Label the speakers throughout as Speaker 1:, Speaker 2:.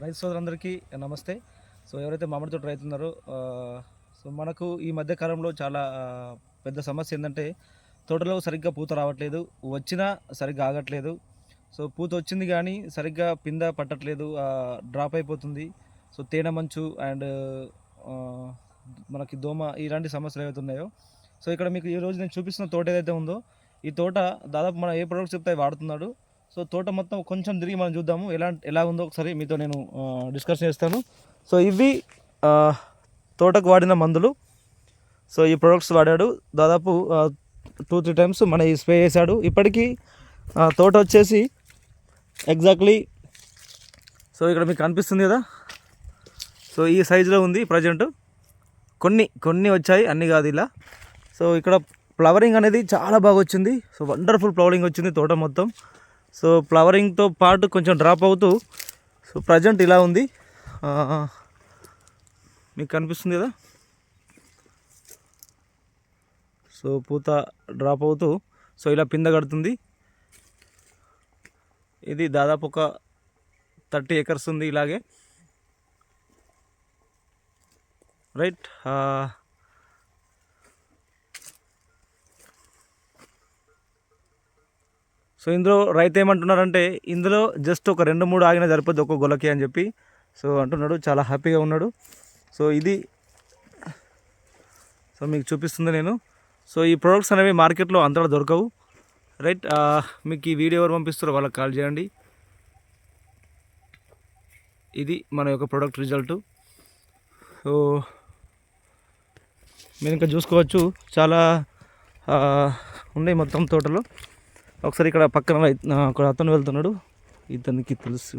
Speaker 1: రైతు సోదరులందరికీ నమస్తే. సో ఎవరైతే మామిడి తోట రైతున్నారో సో మనకు ఈ మధ్య కాలంలో చాలా పెద్ద సమస్య ఏంటంటే తోటలో సరిగ్గా పూత రావట్లేదు, వచ్చినా సరిగ్గా ఆగట్లేదు. సో పూత వచ్చింది కానీ సరిగ్గా పింద పట్టట్లేదు, డ్రాప్ అయిపోతుంది. సో తేనె మంచు అండ్ మనకి దోమ ఇలాంటి సమస్యలు ఏవైతే ఉన్నాయో, సో ఇక్కడ మీకు ఈరోజు నేను చూపిస్తున్న తోట ఏదైతే ఉందో ఈ తోట దాదాపు మనం ఏ ప్రొడక్ట్స్ చెప్తే వాడుతున్నాడు. సో తోట మొత్తం కొంచెం తిరిగి మనం చూద్దాము ఎలా ఉందో ఒకసారి మీతో నేను డిస్కస్ చేస్తాను. సో ఇవి తోటకు వాడిన మందులు. సో ఈ ప్రొడక్ట్స్ వాడాడు దాదాపు 2-3 టైమ్స్ మన ఈ స్ప్రే చేశాడు. ఇప్పటికీ తోట వచ్చేసి ఎగ్జాక్ట్లీ సో ఇక్కడ మీకు కనిపిస్తుంది కదా, సో ఈ సైజులో ఉంది ప్రజెంట్. కొన్ని వచ్చాయి, అన్నీ కాదు ఇలా. సో ఇక్కడ ఫ్లవరింగ్ అనేది చాలా బాగా వచ్చింది. సో వండర్ఫుల్ ఫ్లవరింగ్ వచ్చింది తోట మొత్తం. సో ఫ్లవరింగ్తో పాటు కొంచెం డ్రాప్ అవుతూ సో ప్రజెంట్ ఇలా ఉంది, మీకు కనిపిస్తుంది కదా. సో పూత డ్రాప్ అవుతూ సో ఇలా పింద కడుతుంది. ఇది దాదాపు ఒక 30 acres ఉంది ఇలాగే, రైట్. సో ఇందులో రైతు ఏమంటున్నారంటే ఇందులో జస్ట్ ఒక 2-3 ఆగినా సరిపోద్ది ఒక్క గొలకి అని చెప్పి సో అంటున్నాడు. చాలా హ్యాపీగా ఉన్నాడు. సో ఇది సో మీకు చూపిస్తుంది నేను. సో ఈ ప్రొడక్ట్స్ అనేవి మార్కెట్లో అంతటా దొరకవు, రైట్. మీకు ఈ వీడియో ఎవరు పంపిస్తారో వాళ్ళకి కాల్ చేయండి. ఇది మన యొక్క ప్రొడక్ట్ రిజల్ట్. సో మీరు ఇంకా చూసుకోవచ్చు, చాలా ఉన్నాయి మొత్తం తోటలో. ఒకసారి ఇక్కడ పక్కన అక్కడ అతను వెళ్తున్నాడు, ఇతనికి తెలుసు.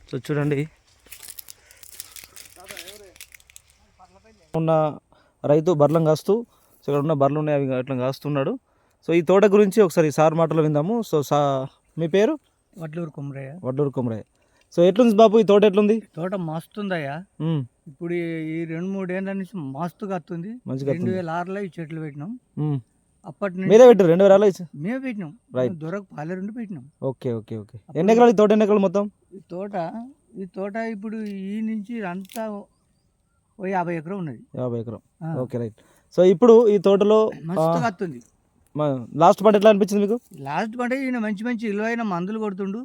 Speaker 1: సో చూడండి, ఉన్న రైతు బర్లం కాస్తూ, సో ఇక్కడ ఉన్న బర్రెలు ఉన్నాయి అవి అట్లా కాస్తున్నాడు. సో ఈ తోట గురించి ఒకసారి సార్ మాటలు విందాము. సో మీ పేరు?
Speaker 2: వడ్లూరు
Speaker 1: కొమరయ్య. సో ఎట్లుంది బాబు ఈ తోట, ఎట్లుంది?
Speaker 2: తోట మస్తుందయ్యా. ఇప్పుడు ఈ 2-3 ఏళ్ళ నుంచి మస్తుగా వస్తుంది.
Speaker 1: మంచిగా
Speaker 2: 2006లో ఈ చెట్లు పెట్టినాం. అప్పటి నుంచి
Speaker 1: మీరే పెట్టారు? 2006
Speaker 2: మేము పెట్టినాం,
Speaker 1: రైట్.
Speaker 2: దొరకు పాలే 2 పెట్టినాం.
Speaker 1: ఓకే. ఎన్ని ఎకరాలు ఈ తోట? ఎన్ని ఎకరాలు మొత్తం
Speaker 2: ఈ తోట ఇప్పుడు ఈ నుంచి అంతా 50 ఎకరం ఉన్నది.
Speaker 1: 50 ఎకరం. Okay, right. సో ఇప్పుడు ఈ తోటలో
Speaker 2: మస్తుగా వస్తుంది.
Speaker 1: లాస్ట్ పంట ఎట్లా అనిపించింది మీకు?
Speaker 2: లాస్ట్ పంట ఈయన మంచి విలువైన మందులు కొడుతుండు,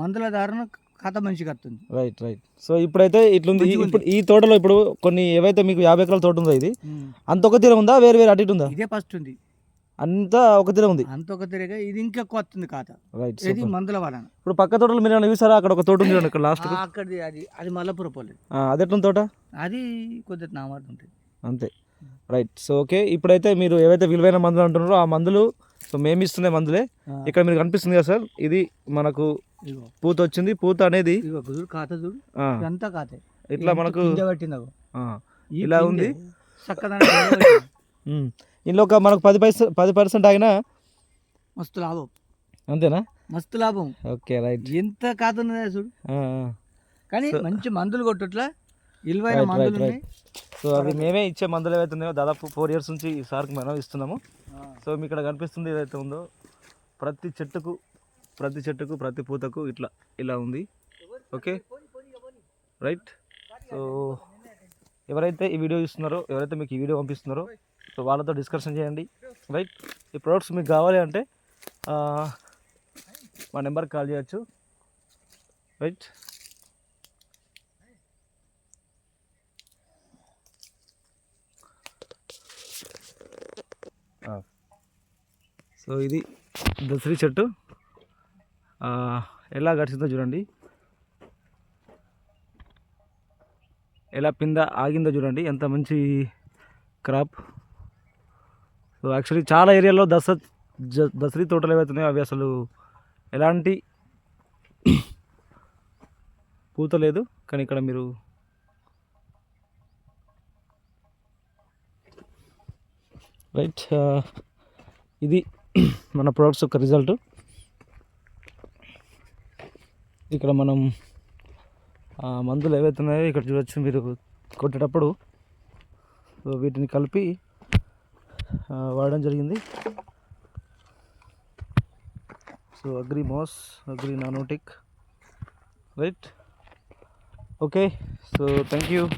Speaker 2: మందుల ధారణ కథ మంచిగా వస్తుంది.
Speaker 1: రైట్. సో ఇప్పుడైతే ఇట్లుంది. ఇప్పుడు ఈ తోటలో ఇప్పుడు కొన్ని ఏవైతే మీకు 50 ఎకరాల తోట ఉందో ఇది అంత ఒక తీర ఉందా, వేరే అటు ఇటు ఉందా?
Speaker 2: ఇదే ఫస్ట్ ఉంది,
Speaker 1: అంతా ఒక తీర ఉంది.
Speaker 2: అంత ఒక తీరగా ఇది ఇంకెక్కువ వస్తుంది కాత,
Speaker 1: రైట్.
Speaker 2: ఇది మందుల వలన.
Speaker 1: ఇప్పుడు పక్క తోటలు మీరు ఏమైనా చూసారా? అక్కడ ఒక తోట ఉంది ఇక్కడ లాస్ట్,
Speaker 2: అక్కడిది అది మల్లపుర పోలేదు.
Speaker 1: అది ఎట్లుంది తోట?
Speaker 2: అది కొద్దిగా నామార్డు ఉంటుంది
Speaker 1: అంతే, రైట్. సో ఓకే, ఇప్పుడైతే మీరు ఏవైతే విలువైన మందులు అంటున్నారో ఆ మందులు సో మేము ఇస్తున్న మందులే. ఇక్కడ మీకు కనిపిస్తుంది కదా సార్, ఇది మనకు పూత వచ్చింది. పూత అనేది ఇట్లా మనకు ఇలా ఉంది. ఇందులో ఒక మనకు 10% ఆగినా
Speaker 2: మస్తు లాభం.
Speaker 1: అంతేనా?
Speaker 2: మస్తు లాభం.
Speaker 1: Okay, right.
Speaker 2: ఎంత కాతున్నదా చూడు, కానీ మంచి మందులు కొట్టుట్లా విలువైన మందులు ఉన్నాయి.
Speaker 1: సో అవి మేమే ఇచ్చే మందులు ఏవైతే ఉన్నాయో దాదాపు 4 years నుంచి ఈ సార్కి మనం ఇస్తున్నాము. సో మీకు ఇక్కడ కనిపిస్తుంది ఏదైతే ఉందో ప్రతి చెట్టుకు ప్రతి పూతకు ఇలా ఉంది. Okay, right. సో ఎవరైతే ఈ వీడియో చూస్తున్నారో, ఎవరైతే మీకు ఈ వీడియో పంపిస్తున్నారో సో వాళ్ళతో డిస్కషన్ చేయండి, రైట్. ఈ ప్రొడక్ట్స్ మీకు కావాలి అంటే మా నెంబర్కి కాల్ చేయొచ్చు, రైట్. సో ఇది దసరి చెట్టు ఎలా గడిచిందో చూడండి, ఎలా పింద ఆగిందో చూడండి, ఎంత మంచి క్రాప్. సో యాక్చువల్లీ చాలా ఏరియాలో దసరి తోటలు ఏవైతున్నాయో అవి అసలు ఎలాంటి పూత లేదు, కానీ ఇక్కడ మీరు రైట్. ఇది మన ప్రొడక్ట్స్ యొక్క రిజల్ట్. ఇక్కడ మనం మందులు ఏవైతే ఉన్నాయో ఇక్కడ చూడొచ్చు మీరు కొట్టేటప్పుడు. వీటిని కలిపి వాడడం జరిగింది. సో అగ్రి మాస్, అగ్రి నానోటిక్, right. Okay, so thank you.